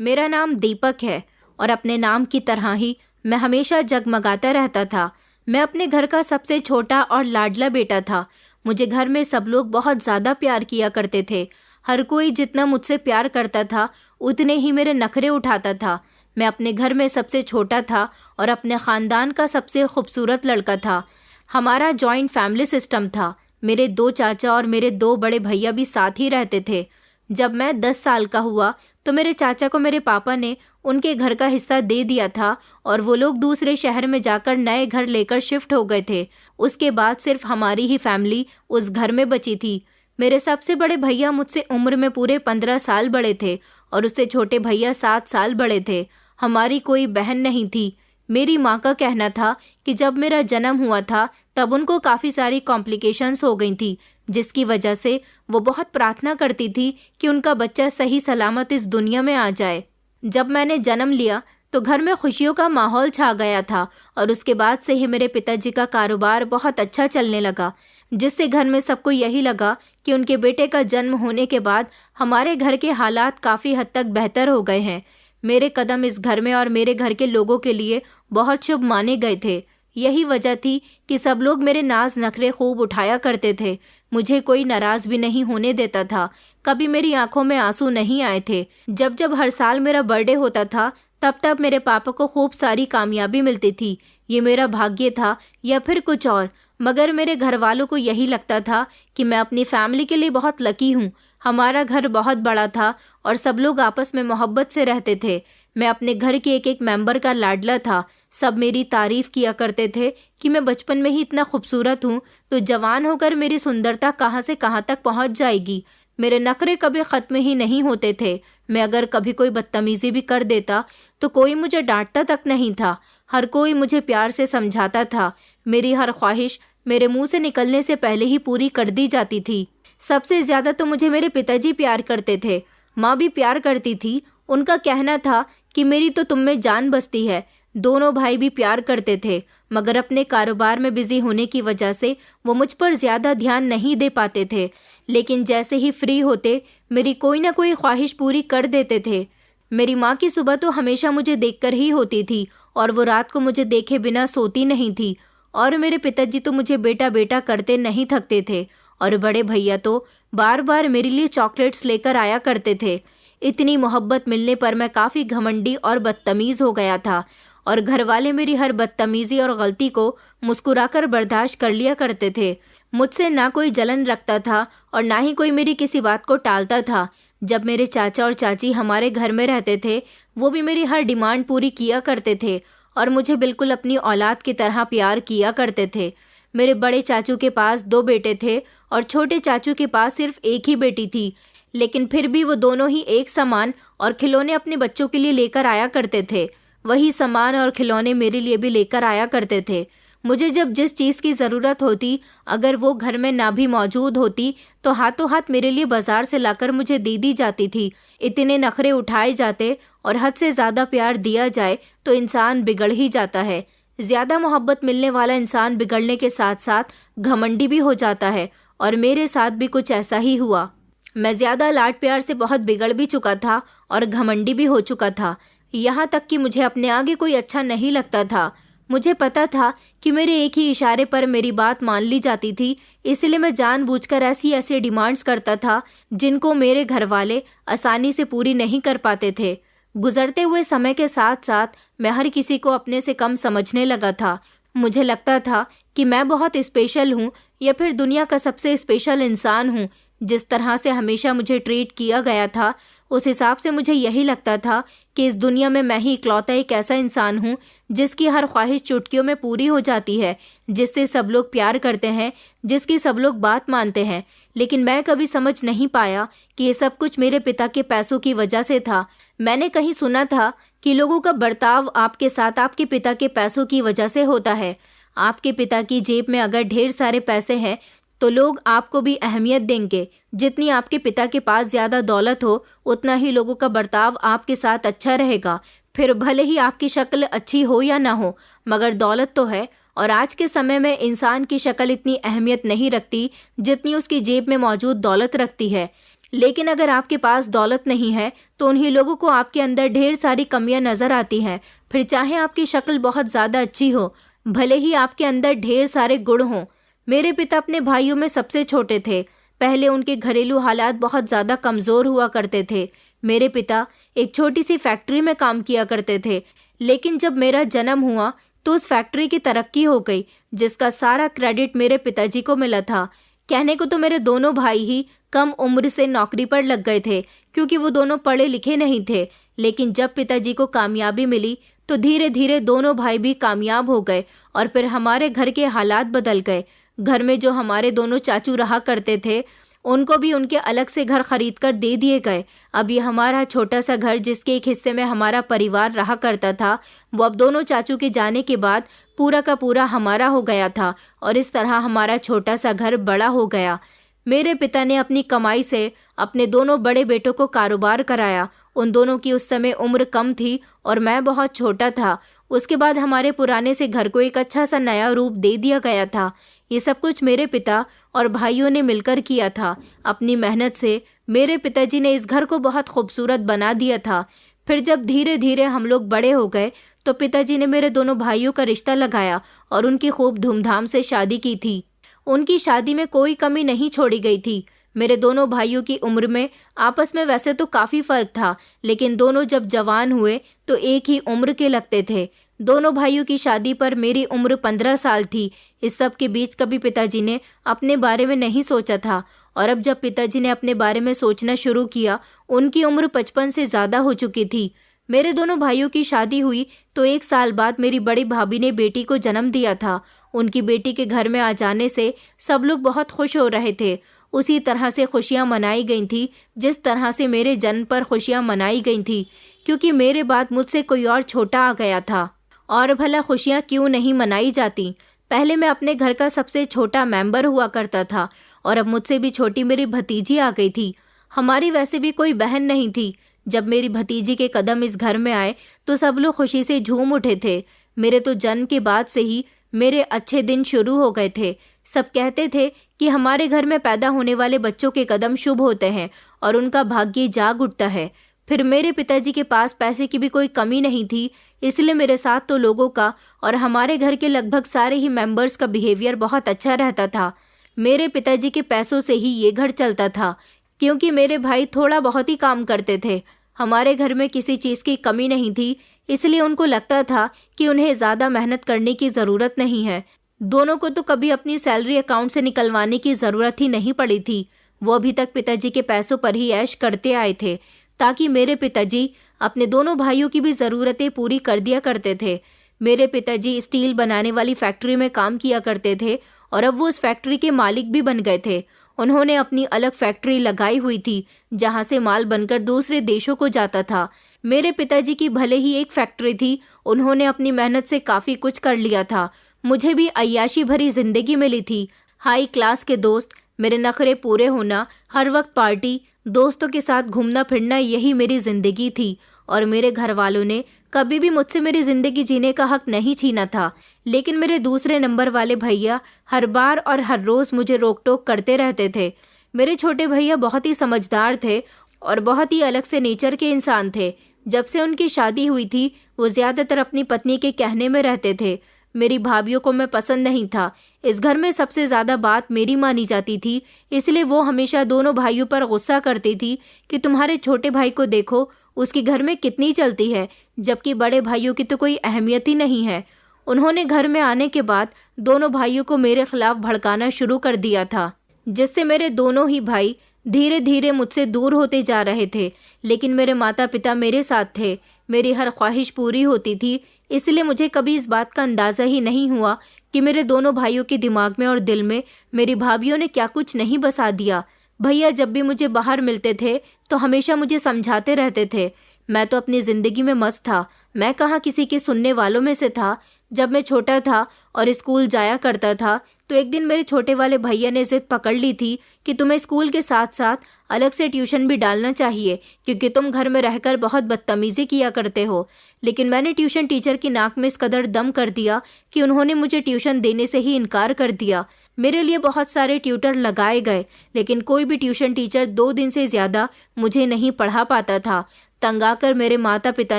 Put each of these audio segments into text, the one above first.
मेरा नाम दीपक है और अपने नाम की तरह ही मैं हमेशा जगमगाता रहता था। मैं अपने घर का सबसे छोटा और लाडला बेटा था। मुझे घर में सब लोग बहुत ज़्यादा प्यार किया करते थे। हर कोई जितना मुझसे प्यार करता था उतने ही मेरे नखरे उठाता था। मैं अपने घर में सबसे छोटा था और अपने ख़ानदान का सबसे खूबसूरत लड़का था। हमारा जॉइंट फैमिली सिस्टम था। मेरे 2 चाचा और मेरे 2 बड़े भैया भी साथ ही रहते थे। जब मैं 10 साल का हुआ तो मेरे चाचा को मेरे पापा ने उनके घर का हिस्सा दे दिया था और वो लोग दूसरे शहर में जाकर नए घर लेकर शिफ्ट हो गए थे। उसके बाद सिर्फ हमारी ही फैमिली उस घर में बची थी। मेरे सबसे बड़े भैया मुझसे उम्र में पूरे 15 साल बड़े थे और उससे छोटे भैया 7 साल बड़े थे। हमारी कोई बहन नहीं थी। मेरी माँ का कहना था कि जब मेरा जन्म हुआ था तब उनको काफ़ी सारी कॉम्प्लिकेशंस हो गई थी, जिसकी वजह से वो बहुत प्रार्थना करती थी कि उनका बच्चा सही सलामत इस दुनिया में आ जाए। जब मैंने जन्म लिया तो घर में खुशियों का माहौल छा गया था और उसके बाद से ही मेरे पिताजी का कारोबार बहुत अच्छा चलने लगा, जिससे घर में सबको यही लगा कि उनके बेटे का जन्म होने के बाद हमारे घर के हालात काफ़ी हद तक बेहतर हो गए हैं। मेरे कदम इस घर में और मेरे घर के लोगों के लिए बहुत शुभ माने गए थे। यही वजह थी कि सब लोग मेरे नाज नखरे खूब उठाया करते थे। मुझे कोई नाराज भी नहीं होने देता था। कभी मेरी आंखों में आंसू नहीं आए थे। जब जब हर साल मेरा बर्थडे होता था तब तब मेरे पापा को खूब सारी कामयाबी मिलती थी। ये मेरा भाग्य था या फिर कुछ और, मगर मेरे घर वालों को यही लगता था कि मैं अपनी फैमिली के लिए बहुत लकी हूँ। हमारा घर बहुत बड़ा था और सब लोग आपस में मोहब्बत से रहते थे। मैं अपने घर के एक एक मेंबर का लाडला था। सब मेरी तारीफ किया करते थे कि मैं बचपन में ही इतना खूबसूरत हूँ तो जवान होकर मेरी सुंदरता कहाँ से कहाँ तक पहुँच जाएगी। मेरे नखरे कभी ख़त्म ही नहीं होते थे। मैं अगर कभी कोई बदतमीज़ी भी कर देता तो कोई मुझे डांटता तक नहीं था। हर कोई मुझे प्यार से समझाता था। मेरी हर ख्वाहिश मेरे मुंह से निकलने से पहले ही पूरी कर दी जाती थी। सबसे ज़्यादा तो मुझे मेरे पिताजी प्यार करते थे। माँ भी प्यार करती थी। उनका कहना था कि मेरी तो तुम में जान बसती है। दोनों भाई भी प्यार करते थे, मगर अपने कारोबार में बिजी होने की वजह से वो मुझ पर ज़्यादा ध्यान नहीं दे पाते थे। लेकिन जैसे ही फ्री होते मेरी कोई ना कोई ख्वाहिश पूरी कर देते थे। मेरी माँ की सुबह तो हमेशा मुझे देखकर ही होती थी और वो रात को मुझे देखे बिना सोती नहीं थी। और मेरे पिताजी तो मुझे बेटा बेटा करते नहीं थकते थे और बड़े भैया तो बार बार मेरे लिए चॉकलेट्स लेकर आया करते थे। इतनी मोहब्बत मिलने पर मैं काफ़ी घमंडी और बदतमीज़ हो गया था और घर वाले मेरी हर बदतमीज़ी और गलती को मुस्कुराकर बर्दाश्त कर लिया करते थे। मुझसे ना कोई जलन रखता था और ना ही कोई मेरी किसी बात को टालता था। जब मेरे चाचा और चाची हमारे घर में रहते थे वो भी मेरी हर डिमांड पूरी किया करते थे और मुझे बिल्कुल अपनी औलाद की तरह प्यार किया करते थे। मेरे बड़े चाचू के पास 2 बेटे थे और छोटे चाचू के पास सिर्फ एक ही बेटी थी, लेकिन फिर भी वो दोनों ही एक समान और खिलौने अपने बच्चों के लिए लेकर आया करते थे। वही सामान और खिलौने मेरे लिए भी लेकर आया करते थे। मुझे जब जिस चीज़ की ज़रूरत होती, अगर वो घर में ना भी मौजूद होती तो हाथों हाथ मेरे लिए बाजार से लाकर मुझे दे दी जाती थी। इतने नखरे उठाए जाते और हद से ज़्यादा प्यार दिया जाए तो इंसान बिगड़ ही जाता है। ज़्यादा मोहब्बत मिलने वाला इंसान बिगड़ने के साथ साथ घमंडी भी हो जाता है और मेरे साथ भी कुछ ऐसा ही हुआ। मैं ज़्यादा लाड प्यार से बहुत बिगड़ भी चुका था और घमंडी भी हो चुका था, यहाँ तक कि मुझे अपने आगे कोई अच्छा नहीं लगता था। मुझे पता था कि मेरे एक ही इशारे पर मेरी बात मान ली जाती थी, इसलिए मैं जानबूझकर ऐसी ऐसी डिमांड्स करता था जिनको मेरे घर वाले आसानी से पूरी नहीं कर पाते थे। गुजरते हुए समय के साथ साथ मैं हर किसी को अपने से कम समझने लगा था। मुझे लगता था कि मैं बहुत स्पेशल हूँ या फिर दुनिया का सबसे स्पेशल इंसान हूँ। जिस तरह से हमेशा मुझे ट्रीट किया गया था उस हिसाब से मुझे यही लगता था कि इस दुनिया में मैं ही इकलौता एक ऐसा इंसान हूँ जिसकी हर ख्वाहिश चुटकियों में पूरी हो जाती है, जिससे सब लोग प्यार करते हैं, जिसकी सब लोग बात मानते हैं। लेकिन मैं कभी समझ नहीं पाया कि ये सब कुछ मेरे पिता के पैसों की वजह से था। मैंने कहीं सुना था कि लोगों का बर्ताव आपके साथ आपके पिता के पैसों की वजह से होता है। आपके पिता की जेब में अगर ढेर सारे पैसे हैं तो लोग आपको भी अहमियत देंगे। जितनी आपके पिता के पास ज़्यादा दौलत हो उतना ही लोगों का बर्ताव आपके साथ अच्छा रहेगा। फिर भले ही आपकी शक्ल अच्छी हो या ना हो, मगर दौलत तो है। और आज के समय में इंसान की शक्ल इतनी अहमियत नहीं रखती जितनी उसकी जेब में मौजूद दौलत रखती है। लेकिन अगर आपके पास दौलत नहीं है तो उन्हीं लोगों को आपके अंदर ढेर सारी कमियां नजर आती हैं। फिर चाहे आपकी शक्ल बहुत ज्यादा अच्छी हो, भले ही आपके अंदर ढेर सारे गुण हों। मेरे पिता अपने भाइयों में सबसे छोटे थे। पहले उनके घरेलू हालात बहुत ज्यादा कमजोर हुआ करते थे। मेरे पिता एक छोटी सी फैक्ट्री में काम किया करते थे, लेकिन जब मेरा जन्म हुआ तो उस फैक्ट्री की तरक्की हो गई, जिसका सारा क्रेडिट मेरे पिताजी को मिला था। कहने को तो मेरे दोनों भाई ही कम उम्र से नौकरी पर लग गए थे, क्योंकि वो दोनों पढ़े लिखे नहीं थे। लेकिन जब पिताजी को कामयाबी मिली तो धीरे धीरे दोनों भाई भी कामयाब हो गए और फिर हमारे घर के हालात बदल गए। घर में जो हमारे दोनों चाचू रहा करते थे, उनको भी उनके अलग से घर खरीद कर दे दिए गए। अब ये हमारा छोटा सा घर, जिसके एक हिस्से में हमारा परिवार रहा करता था, वो अब दोनों चाचू के जाने के बाद पूरा का पूरा हमारा हो गया था और इस तरह हमारा छोटा सा घर बड़ा हो गया। मेरे पिता ने अपनी कमाई से अपने दोनों बड़े बेटों को कारोबार कराया। उन दोनों की उस समय उम्र कम थी और मैं बहुत छोटा था। उसके बाद हमारे पुराने से घर को एक अच्छा सा नया रूप दे दिया गया था। ये सब कुछ मेरे पिता और भाइयों ने मिलकर किया था। अपनी मेहनत से मेरे पिताजी ने इस घर को बहुत खूबसूरत बना दिया था। फिर जब धीरे धीरे हम लोग बड़े हो गए तो पिताजी ने मेरे दोनों भाइयों का रिश्ता लगाया और उनकी खूब धूमधाम से शादी की थी। उनकी शादी में कोई कमी नहीं छोड़ी गई थी। मेरे दोनों भाइयों की उम्र में आपस में वैसे तो काफी फर्क था, लेकिन दोनों जब जवान हुए तो एक ही उम्र के लगते थे। दोनों भाइयों की शादी पर मेरी उम्र 15 साल थी। इस सब के बीच कभी पिताजी ने अपने बारे में नहीं सोचा था, और अब जब पिताजी ने अपने बारे में सोचना शुरू किया, उनकी उम्र 55 से ज्यादा हो चुकी थी। मेरे दोनों भाइयों की शादी हुई तो 1 साल बाद मेरी बड़ी भाभी ने बेटी को जन्म दिया था। उनकी बेटी के घर में आ जाने से सब लोग बहुत खुश हो रहे थे। उसी तरह से खुशियां मनाई गई थी जिस तरह से मेरे जन्म पर खुशियां मनाई गई थी, क्योंकि मेरे बाद मुझसे कोई और छोटा आ गया था। और भला खुशियां क्यों नहीं मनाई जाती। पहले मैं अपने घर का सबसे छोटा मेंबर हुआ करता था और अब मुझसे भी छोटी मेरी भतीजी आ गई थी। हमारी वैसे भी कोई बहन नहीं थी। जब मेरी भतीजी के कदम इस घर में आए तो सब लोग खुशी से झूम उठे थे। मेरे तो जन्म के बाद से ही मेरे अच्छे दिन शुरू हो गए थे। सब कहते थे कि हमारे घर में पैदा होने वाले बच्चों के कदम शुभ होते हैं और उनका भाग्य जाग उठता है। फिर मेरे पिताजी के पास पैसे की भी कोई कमी नहीं थी, इसलिए मेरे साथ तो लोगों का और हमारे घर के लगभग सारे ही मेंबर्स का बिहेवियर बहुत अच्छा रहता था। मेरे पिताजी के पैसों से ही ये घर चलता था, क्योंकि मेरे भाई थोड़ा बहुत ही काम करते थे। हमारे घर में किसी चीज़ की कमी नहीं थी, इसलिए उनको लगता था कि उन्हें ज़्यादा मेहनत करने की ज़रूरत नहीं है। दोनों को तो कभी अपनी सैलरी अकाउंट से निकलवाने की ज़रूरत ही नहीं पड़ी थी। वो अभी तक पिताजी के पैसों पर ही ऐश करते आए थे, ताकि मेरे पिताजी अपने दोनों भाइयों की भी ज़रूरतें पूरी कर दिया करते थे। मेरे पिताजी स्टील बनाने वाली फैक्ट्री में काम किया करते थे और अब वो उस फैक्ट्री के मालिक भी बन गए थे। उन्होंने अपनी अलग फैक्ट्री लगाई हुई थी, जहां से माल बनकर दूसरे देशों को जाता था। मेरे पिताजी की भले ही एक फैक्ट्री थी, उन्होंने अपनी मेहनत से काफ़ी कुछ कर लिया था। मुझे भी अय्याशी भरी जिंदगी मिली थी। हाई क्लास के दोस्त, मेरे नखरे पूरे होना, हर वक्त पार्टी, दोस्तों के साथ घूमना फिरना, यही मेरी जिंदगी थी। और मेरे घर वालों ने कभी भी मुझसे मेरी जिंदगी जीने का हक नहीं छीना था। लेकिन मेरे दूसरे नंबर वाले भैया हर बार और हर रोज मुझे रोक टोक करते रहते थे। मेरे छोटे भैया बहुत ही समझदार थे और बहुत ही अलग से नेचर के इंसान थे। जब से उनकी शादी हुई थी वो ज्यादातर अपनी पत्नी के कहने में रहते थे। मेरी भाभीियों को मैं पसंद नहीं था। इस घर में सबसे ज्यादा बात मेरी मानी जाती थी, इसलिए वो हमेशा दोनों भाइयों पर गुस्सा करती थी कि तुम्हारे छोटे भाई को देखो, उसकी घर में कितनी चलती है, जबकि बड़े भाइयों की तो कोई अहमियत ही नहीं है। उन्होंने घर में आने के बाद दोनों भाइयों को मेरे खिलाफ भड़काना शुरू कर दिया था, जिससे मेरे दोनों ही भाई धीरे धीरे मुझसे दूर होते जा रहे थे। लेकिन मेरे माता पिता मेरे साथ थे। मेरी हर ख्वाहिश पूरी होती थी, इसलिए मुझे कभी इस बात का अंदाज़ा ही नहीं हुआ कि मेरे दोनों भाइयों के दिमाग में और दिल में मेरी भाभीियों ने क्या कुछ नहीं बसा दिया। भैया जब भी मुझे बाहर मिलते थे तो हमेशा मुझे समझाते रहते थे। मैं तो अपनी ज़िंदगी में मस्त था। मैं कहाँ किसी के सुनने वालों में से था। जब मैं छोटा था और स्कूल जाया करता था तो एक दिन मेरे छोटे वाले भैया ने जिद पकड़ ली थी कि तुम्हें स्कूल के साथ साथ अलग से ट्यूशन भी डालना चाहिए, क्योंकि तुम घर में रहकर बहुत बदतमीजी किया करते हो। लेकिन मैंने ट्यूशन टीचर की नाक में इस कदर दम कर दिया कि उन्होंने मुझे ट्यूशन देने से ही इनकार कर दिया। मेरे लिए बहुत सारे ट्यूटर लगाए गए, लेकिन कोई भी ट्यूशन टीचर 2 दिन से ज़्यादा मुझे नहीं पढ़ा पाता था। तंग आकर मेरे माता पिता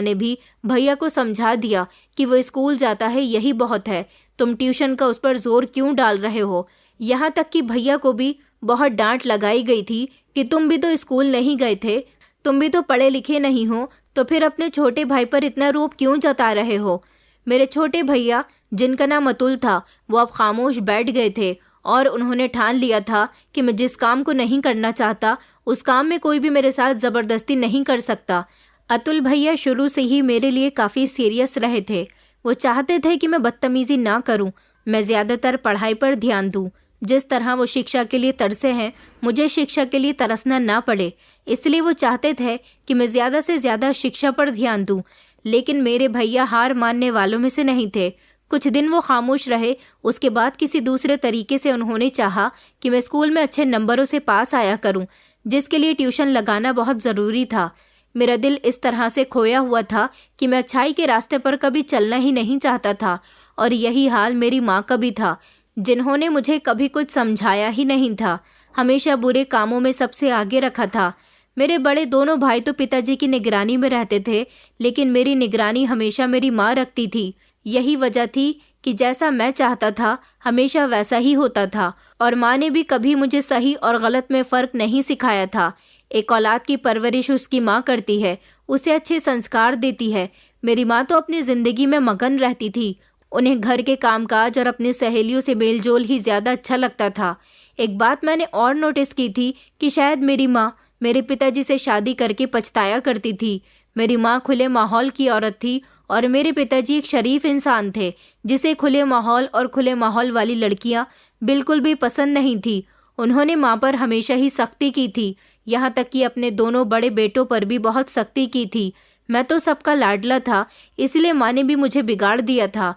ने भी भैया को समझा दिया कि वो स्कूल जाता है, यही बहुत है, तुम ट्यूशन का उस पर जोर क्यों डाल रहे हो। यहाँ तक कि भैया को भी बहुत डांट लगाई गई थी कि तुम भी तो स्कूल नहीं गए थे, तुम भी तो पढ़े लिखे नहीं हो, तो फिर अपने छोटे भाई पर इतना रोब क्यों जता रहे हो। मेरे छोटे भैया, जिनका नाम अतुल था, वो अब खामोश बैठ गए थे और उन्होंने ठान लिया था कि मैं जिस काम को नहीं करना चाहता उस काम में कोई भी मेरे साथ ज़बरदस्ती नहीं कर सकता। अतुल भैया शुरू से ही मेरे लिए काफ़ी सीरियस रहे थे। वो चाहते थे कि मैं बदतमीज़ी ना करूं, मैं ज़्यादातर पढ़ाई पर ध्यान दूं। जिस तरह वो शिक्षा के लिए तरसे हैं, मुझे शिक्षा के लिए तरसना ना पड़े, इसलिए वो चाहते थे कि मैं ज़्यादा से ज़्यादा शिक्षा पर ध्यान दूं। लेकिन मेरे भैया हार मानने वालों में से नहीं थे। कुछ दिन वो खामोश रहे, उसके बाद किसी दूसरे तरीके से उन्होंने चाहा कि मैं स्कूल में अच्छे नंबरों से पास आया करूं, जिसके लिए ट्यूशन लगाना बहुत ज़रूरी था। मेरा दिल इस तरह से खोया हुआ था कि मैं अच्छाई के रास्ते पर कभी चलना ही नहीं चाहता था। और यही हाल मेरी माँ का भी था, जिन्होंने मुझे कभी कुछ समझाया ही नहीं था, हमेशा बुरे कामों में सबसे आगे रखा था। मेरे बड़े दोनों भाई तो पिताजी की निगरानी में रहते थे, लेकिन मेरी निगरानी हमेशा मेरी माँ रखती थी। यही वजह थी कि जैसा मैं चाहता था हमेशा वैसा ही होता था, और माँ ने भी कभी मुझे सही और गलत में फ़र्क नहीं सिखाया था। एक औलाद की परवरिश उसकी माँ करती है, उसे अच्छे संस्कार देती है। मेरी माँ तो अपनी ज़िंदगी में मगन रहती थी। उन्हें घर के कामकाज और अपनी सहेलियों से मेलजोल ही ज़्यादा अच्छा लगता था। एक बात मैंने और नोटिस की थी कि शायद मेरी माँ मेरे पिताजी से शादी करके पछताया करती थी। मेरी माँ खुले माहौल की औरत थी और मेरे पिताजी एक शरीफ इंसान थे, जिसे खुले माहौल और खुले माहौल वाली लड़कियाँ बिल्कुल भी पसंद नहीं थी। उन्होंने माँ पर हमेशा ही सख्ती की थी, यहाँ तक कि अपने दोनों बड़े बेटों पर भी बहुत सख्ती की थी। मैं तो सबका लाडला था, इसलिए माँ ने भी मुझे बिगाड़ दिया था,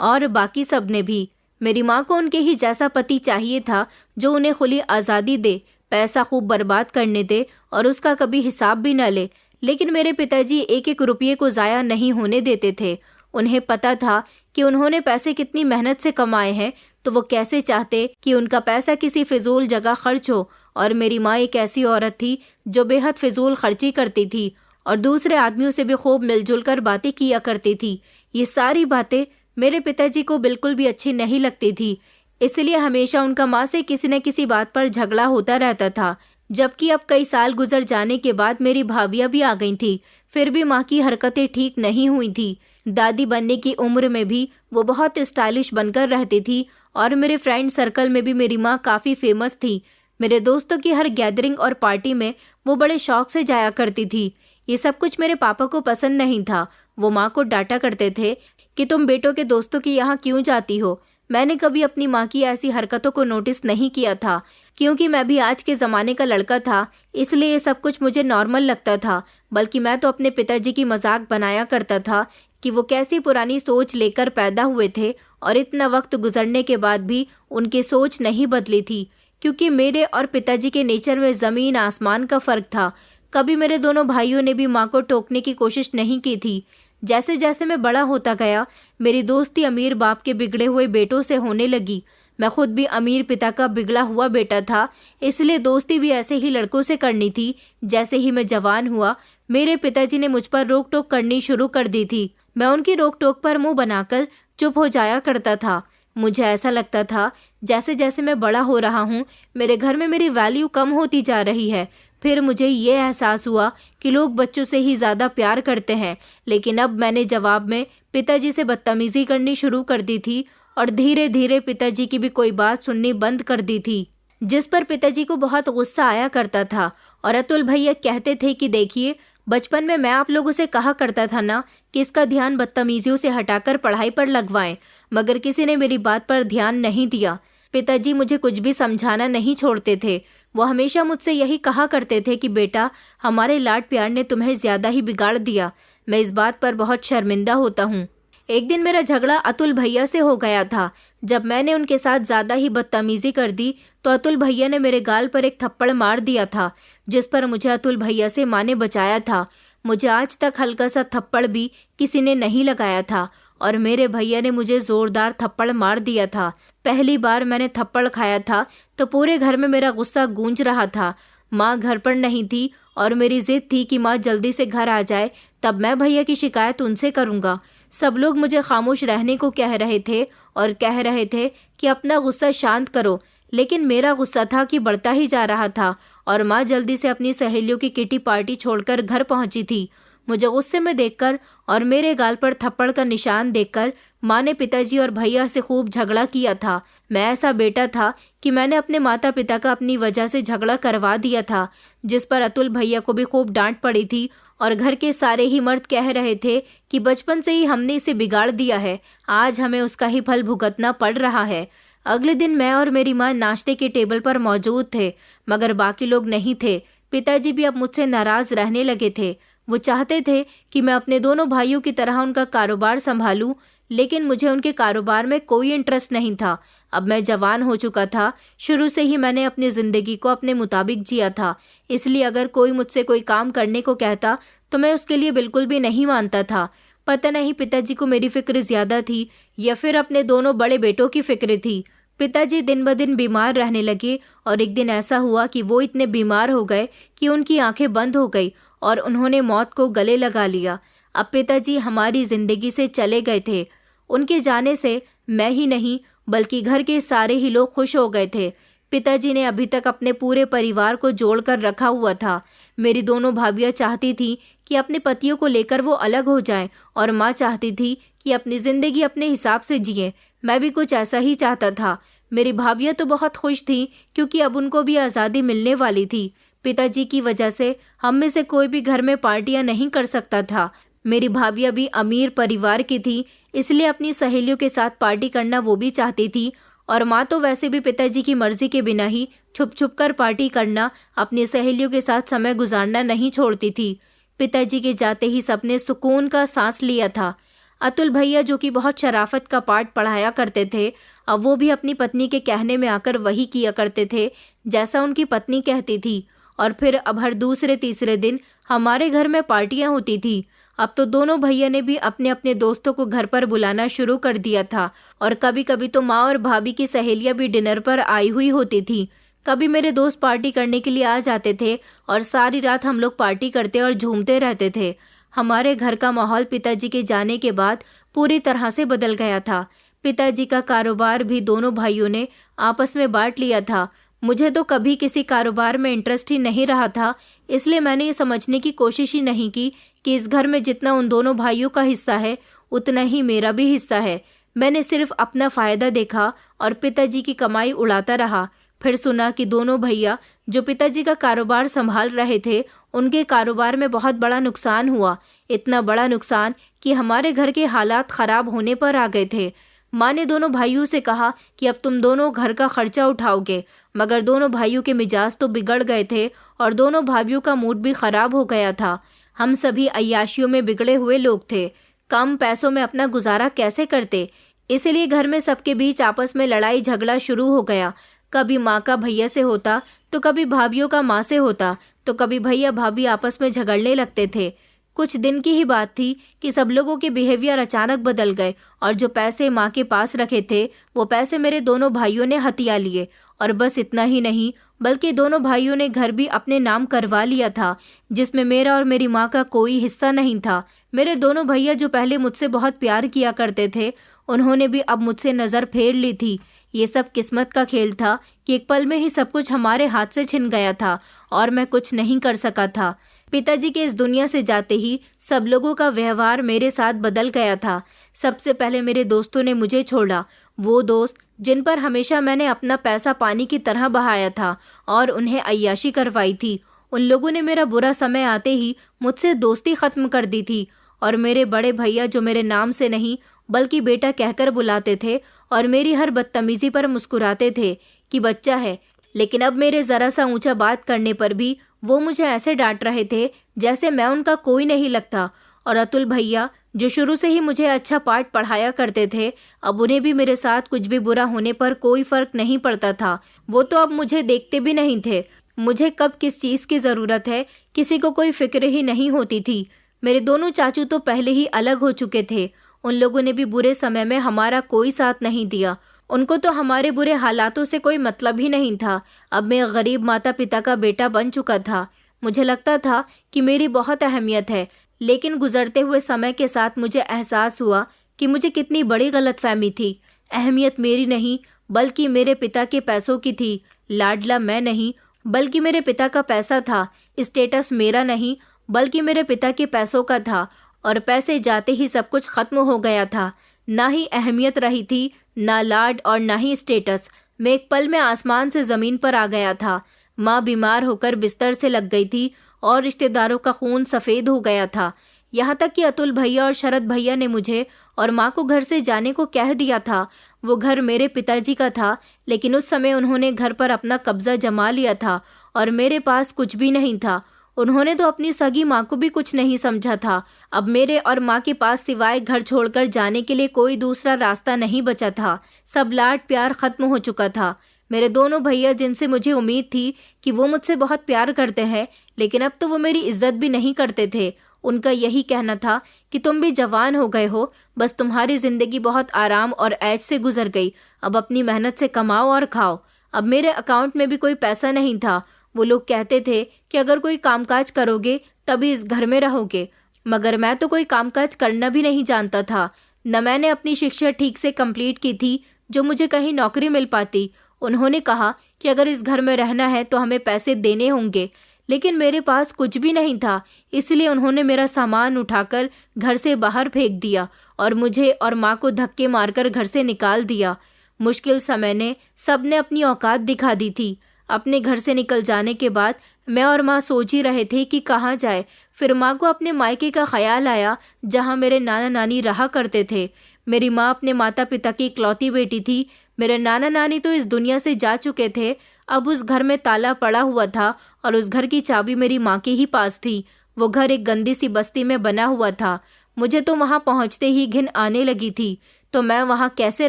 और बाकी सब ने भी। मेरी माँ को उनके ही जैसा पति चाहिए था, जो उन्हें खुली आज़ादी दे, पैसा खूब बर्बाद करने दे और उसका कभी हिसाब भी न ले। लेकिन मेरे पिताजी एक एक रुपये को ज़ाया नहीं होने देते थे। उन्हें पता था कि उन्होंने पैसे कितनी मेहनत से कमाए हैं, तो वो कैसे चाहते कि उनका पैसा किसी फिजूल जगह खर्च हो। और मेरी माँ एक ऐसी औरत थी जो बेहद फिजूल खर्ची करती थी और दूसरे आदमियों से भी खूब मिलजुल कर बातें किया करती थी। ये सारी बातें मेरे पिताजी को बिल्कुल भी अच्छी नहीं लगती थी, इसलिए हमेशा उनका माँ से किसी न किसी बात पर झगड़ा होता रहता था। जबकि अब कई साल गुजर जाने के बाद मेरी भाभियाँ भी आ गई थी, फिर भी माँ की हरकतें ठीक नहीं हुई थी। दादी बनने की उम्र में भी वो बहुत स्टाइलिश बनकर रहती थी और मेरे फ्रेंड सर्कल में भी मेरी माँ काफ़ी फेमस थी। मेरे दोस्तों की हर गैदरिंग और पार्टी में वो बड़े शौक से जाया करती थी। ये सब कुछ मेरे पापा को पसंद नहीं था। वो माँ को डांटा करते थे कि तुम बेटों के दोस्तों के यहाँ क्यों जाती हो। मैंने कभी अपनी माँ की ऐसी हरकतों को नोटिस नहीं किया था, क्योंकि मैं भी आज के ज़माने का लड़का था, इसलिए ये सब कुछ मुझे नॉर्मल लगता था। बल्कि मैं तो अपने पिताजी की मजाक बनाया करता था कि वो कैसी पुरानी सोच लेकर पैदा हुए थे और इतना वक्त गुजरने के बाद भी उनकी सोच नहीं बदली थी, क्योंकि मेरे और पिताजी के नेचर में ज़मीन आसमान का फ़र्क था। कभी मेरे दोनों भाइयों ने भी माँ को टोकने की कोशिश नहीं की थी। जैसे जैसे मैं बड़ा होता गया, मेरी दोस्ती अमीर बाप के बिगड़े हुए बेटों से होने लगी। मैं खुद भी अमीर पिता का बिगड़ा हुआ बेटा था, इसलिए दोस्ती भी ऐसे ही लड़कों से करनी थी। जैसे ही मैं जवान हुआ, मेरे पिताजी ने मुझ पर रोक टोक करनी शुरू कर दी थी। मैं उनकी रोक टोक पर मुंह बनाकर चुप हो जाया करता था। मुझे ऐसा लगता था जैसे जैसे मैं बड़ा हो रहा हूँ, मेरे घर में मेरी वैल्यू कम होती जा रही है। फिर मुझे ये एहसास हुआ कि लोग बच्चों से ही ज़्यादा प्यार करते हैं, लेकिन अब मैंने जवाब में पिताजी से बदतमीज़ी करनी शुरू कर दी थी और धीरे धीरे पिताजी की भी कोई बात सुननी बंद कर दी थी, जिस पर पिताजी को बहुत गुस्सा आया करता था। और अतुल भैया कहते थे कि देखिए, बचपन में मैं आप लोगों से कहा करता था ना कि इसका ध्यान बदतमीजियों से हटाकर पढ़ाई पर लगवाएं, मगर किसी ने मेरी बात पर ध्यान नहीं दिया। पिताजी मुझे कुछ भी समझाना नहीं छोड़ते थे। वो हमेशा मुझसे यही कहा करते थे कि बेटा, हमारे लाड प्यार ने तुम्हें ज़्यादा ही बिगाड़ दिया। मैं इस बात पर बहुत शर्मिंदा होता हूँ। एक दिन मेरा झगड़ा अतुल भैया से हो गया था। जब मैंने उनके साथ ज़्यादा ही बदतमीज़ी कर दी तो अतुल भैया ने मेरे गाल पर एक थप्पड़ मार दिया था, जिस पर मुझे अतुल भैया से माँ ने बचाया था। मुझे आज तक हल्का सा थप्पड़ भी किसी ने नहीं लगाया था और मेरे भैया ने मुझे जोरदार थप्पड़ मार दिया था। पहली बार मैंने थप्पड़ खाया था तो पूरे घर में मेरा गुस्सा गूंज रहा था। माँ घर पर नहीं थी और मेरी जिद थी कि माँ जल्दी से घर आ जाए, तब मैं भैया की शिकायत उनसे करूँगा। सब लोग मुझे खामोश रहने को कह रहे थे और कह रहे थे कि अपना गुस्सा शांत करो, लेकिन मेरा गुस्सा था कि बढ़ता ही जा रहा था। और माँ जल्दी से अपनी सहेलियों की किटी पार्टी छोड़कर घर पहुंची थी। मुझे गुस्से में देखकर और मेरे गाल पर थप्पड़ का निशान देखकर माँ ने पिताजी और भैया से खूब झगड़ा किया था। मैं ऐसा बेटा था कि मैंने अपने माता पिता का अपनी वजह से झगड़ा करवा दिया था, जिस पर अतुल भैया को भी खूब डांट पड़ी थी और घर के सारे ही मर्द कह रहे थे कि बचपन से ही हमने इसे बिगाड़ दिया है, आज हमें उसका ही फल भुगतना पड़ रहा है। अगले दिन मैं और मेरी माँ नाश्ते के टेबल पर मौजूद थे, मगर बाकी लोग नहीं थे। पिताजी भी अब मुझसे नाराज रहने लगे थे। वो चाहते थे कि मैं अपने दोनों भाइयों की तरह उनका कारोबार संभालूं, लेकिन मुझे उनके कारोबार में कोई इंटरेस्ट नहीं था। अब मैं जवान हो चुका था। शुरू से ही मैंने अपनी ज़िंदगी को अपने मुताबिक जिया था, इसलिए अगर कोई मुझसे कोई काम करने को कहता तो मैं उसके लिए बिल्कुल भी नहीं मानता था। पता नहीं पिताजी को मेरी फिक्र ज़्यादा थी या फिर अपने दोनों बड़े बेटों की फिक्र थी। पिताजी दिन ब दिन बीमार रहने लगे और एक दिन ऐसा हुआ कि वो इतने बीमार हो गए कि उनकी आंखें बंद हो गई और उन्होंने मौत को गले लगा लिया। अब पिताजी हमारी ज़िंदगी से चले गए थे। उनके जाने से मैं ही नहीं बल्कि घर के सारे ही लोग खुश हो गए थे। पिताजी ने अभी तक अपने पूरे परिवार को जोड़कर रखा हुआ था। मेरी दोनों भाभियां चाहती थी कि अपने पतियों को लेकर वो अलग हो जाएं और माँ चाहती थी कि अपनी ज़िंदगी अपने हिसाब से जिए। मैं भी कुछ ऐसा ही चाहता था। मेरी भाभियां तो बहुत खुश थी क्योंकि अब उनको भी आज़ादी मिलने वाली थी। पिताजी की वजह से हम में से कोई भी घर में पार्टियां नहीं कर सकता था। मेरी भाभियां भी अमीर परिवार की थी, इसलिए अपनी सहेलियों के साथ पार्टी करना वो भी चाहती थी। और माँ तो वैसे भी पिताजी की मर्जी के बिना ही छुप छुप कर पार्टी करना, अपनी सहेलियों के साथ समय गुजारना नहीं छोड़ती थी। पिताजी के जाते ही सबने सुकून का सांस लिया था। अतुल भैया जो कि बहुत शराफत का पाठ पढ़ाया करते थे, अब वो भी अपनी पत्नी के कहने में आकर वही किया करते थे जैसा उनकी पत्नी कहती थी। और फिर अब हर दूसरे तीसरे दिन हमारे घर में पार्टियां होती थी। अब तो दोनों भैया ने भी अपने अपने दोस्तों को घर पर बुलाना शुरू कर दिया था और कभी कभी तो माँ और भाभी की सहेलियां भी डिनर पर आई हुई होती थी। कभी मेरे दोस्त पार्टी करने के लिए आ जाते थे और सारी रात हम लोग पार्टी करते और झूमते रहते थे। हमारे घर का माहौल पिताजी के जाने के बाद पूरी तरह से बदल गया था। पिताजी का कारोबार भी दोनों भाइयों ने आपस में बांट लिया था। मुझे तो कभी किसी कारोबार में इंटरेस्ट ही नहीं रहा था, इसलिए मैंने ये समझने की कोशिश ही नहीं की कि इस घर में जितना उन दोनों भाइयों का हिस्सा है उतना ही मेरा भी हिस्सा है। मैंने सिर्फ अपना फ़ायदा देखा और पिताजी की कमाई उड़ाता रहा। फिर सुना कि दोनों भैया जो पिताजी का कारोबार संभाल रहे थे, उनके कारोबार में बहुत बड़ा नुकसान हुआ। इतना बड़ा नुकसान कि हमारे घर के हालात ख़राब होने पर आ गए थे। माँ ने दोनों भाइयों से कहा कि अब तुम दोनों घर का खर्चा उठाओगे, मगर दोनों भाइयों के मिजाज तो बिगड़ गए थे और दोनों भाइयों का मूड भी खराब हो गया था। हम सभी अय्याशियों में बिगड़े हुए लोग थे। कम पैसों में अपना गुजारा कैसे करते, इसलिए घर में सबके बीच आपस में लड़ाई झगड़ा शुरू हो गया। कभी माँ का भैया से होता तो कभी भाभियों का माँ से होता, तो कभी भैया भाभी आपस में झगड़ने लगते थे। कुछ दिन की ही बात थी कि सब लोगों के बिहेवियर अचानक बदल गए और जो पैसे माँ के पास रखे थे वो पैसे मेरे दोनों भाइयों ने हथिया लिए। और बस इतना ही नहीं, बल्कि दोनों भाइयों ने घर भी अपने नाम करवा लिया था, जिसमें मेरा और मेरी माँ का कोई हिस्सा नहीं था। मेरे दोनों भैया जो पहले मुझसे बहुत प्यार किया करते थे, उन्होंने भी अब मुझसे नज़र फेर ली थी। ये सब किस्मत का खेल था कि एक पल में ही सब कुछ हमारे हाथ से छिन गया था और मैं कुछ नहीं कर सका था। पिताजी के इस दुनिया से जाते ही सब लोगों का व्यवहार मेरे साथ बदल गया था। सबसे पहले मेरे दोस्तों ने मुझे छोड़ा, वो दोस्त जिन पर हमेशा मैंने अपना पैसा पानी की तरह बहाया था और उन्हें अय्याशी करवाई थी। उन लोगों ने मेरा बुरा समय आते ही मुझसे दोस्ती ख़त्म कर दी थी। और मेरे बड़े भैया जो मेरे नाम से नहीं बल्कि बेटा कहकर बुलाते थे और मेरी हर बदतमीज़ी पर मुस्कुराते थे कि बच्चा है, लेकिन अब मेरे ज़रा सा ऊंचा बात करने पर भी वो मुझे ऐसे डांट रहे थे जैसे मैं उनका कोई नहीं लगता। और अतुल भैया जो शुरू से ही मुझे अच्छा पाठ पढ़ाया करते थे, अब उन्हें भी मेरे साथ कुछ भी बुरा होने पर कोई फ़र्क नहीं पड़ता था। वो तो अब मुझे देखते भी नहीं थे। मुझे कब किस चीज़ की ज़रूरत है किसी को कोई फिक्र ही नहीं होती थी। मेरे दोनों चाचू तो पहले ही अलग हो चुके थे। उन लोगों ने भी बुरे समय में हमारा कोई साथ नहीं दिया। उनको तो हमारे बुरे हालातों से कोई मतलब ही नहीं था। अब मैं गरीब माता पिता का बेटा बन चुका था। मुझे लगता था कि मेरी बहुत अहमियत है, लेकिन गुजरते हुए समय के साथ मुझे एहसास हुआ कि मुझे कितनी बड़ी गलतफहमी थी। अहमियत मेरी नहीं, बल्कि मेरे पिता के पैसों की थी। लाडला मैं नहीं, बल्कि मेरे पिता का पैसा था। स्टेटस मेरा नहीं, बल्कि मेरे पिता के पैसों का था। और पैसे जाते ही सब कुछ खत्म हो गया था। ना ही अहमियत रही थी, ना लाड और ना ही स्टेटस। मैं एक पल में आसमान से ज़मीन पर आ गया था। माँ बीमार होकर बिस्तर से लग गई थी और रिश्तेदारों का खून सफ़ेद हो गया था। यहाँ तक कि अतुल भैया और शरद भैया ने मुझे और माँ को घर से जाने को कह दिया था। वो घर मेरे पिताजी का था, लेकिन उस समय उन्होंने घर पर अपना कब्जा जमा लिया था और मेरे पास कुछ भी नहीं था। उन्होंने तो अपनी सगी माँ को भी कुछ नहीं समझा था। अब मेरे और माँ के पास सिवाय घर छोड़कर जाने के लिए कोई दूसरा रास्ता नहीं बचा था। सब लाड प्यार खत्म हो चुका था। मेरे दोनों भैया, जिनसे मुझे उम्मीद थी कि वो मुझसे बहुत प्यार करते हैं, लेकिन अब तो वो मेरी इज्जत भी नहीं करते थे। उनका यही कहना था कि तुम भी जवान हो गए हो, बस तुम्हारी जिंदगी बहुत आराम और ऐश से गुजर गई, अब अपनी मेहनत से कमाओ और खाओ। अब मेरे अकाउंट में भी कोई पैसा नहीं था। वो लोग कहते थे कि अगर कोई कामकाज करोगे तभी इस घर में रहोगे, मगर मैं तो कोई कामकाज करना भी नहीं जानता था। न मैंने अपनी शिक्षा ठीक से कंप्लीट की थी जो मुझे कहीं नौकरी मिल पाती। उन्होंने कहा कि अगर इस घर में रहना है तो हमें पैसे देने होंगे, लेकिन मेरे पास कुछ भी नहीं था। इसलिए उन्होंने मेरा सामान उठाकर घर से बाहर फेंक दिया और मुझे और माँ को धक्के मारकर घर से निकाल दिया। मुश्किल समय ने सबने अपनी औकात दिखा दी थी। अपने घर से निकल जाने के बाद मैं और माँ सोच ही रहे थे कि कहाँ जाए। फिर माँ को अपने मायके का ख्याल आया, जहाँ मेरे नाना नानी रहा करते थे। मेरी माँ अपने माता पिता की इकलौती बेटी थी। मेरे नाना नानी तो इस दुनिया से जा चुके थे। अब उस घर में ताला पड़ा हुआ था और उस घर की चाबी मेरी माँ के ही पास थी। वो घर एक गंदी सी बस्ती में बना हुआ था। मुझे तो वहाँ पहुँचते ही घिन आने लगी थी। तो मैं वहाँ कैसे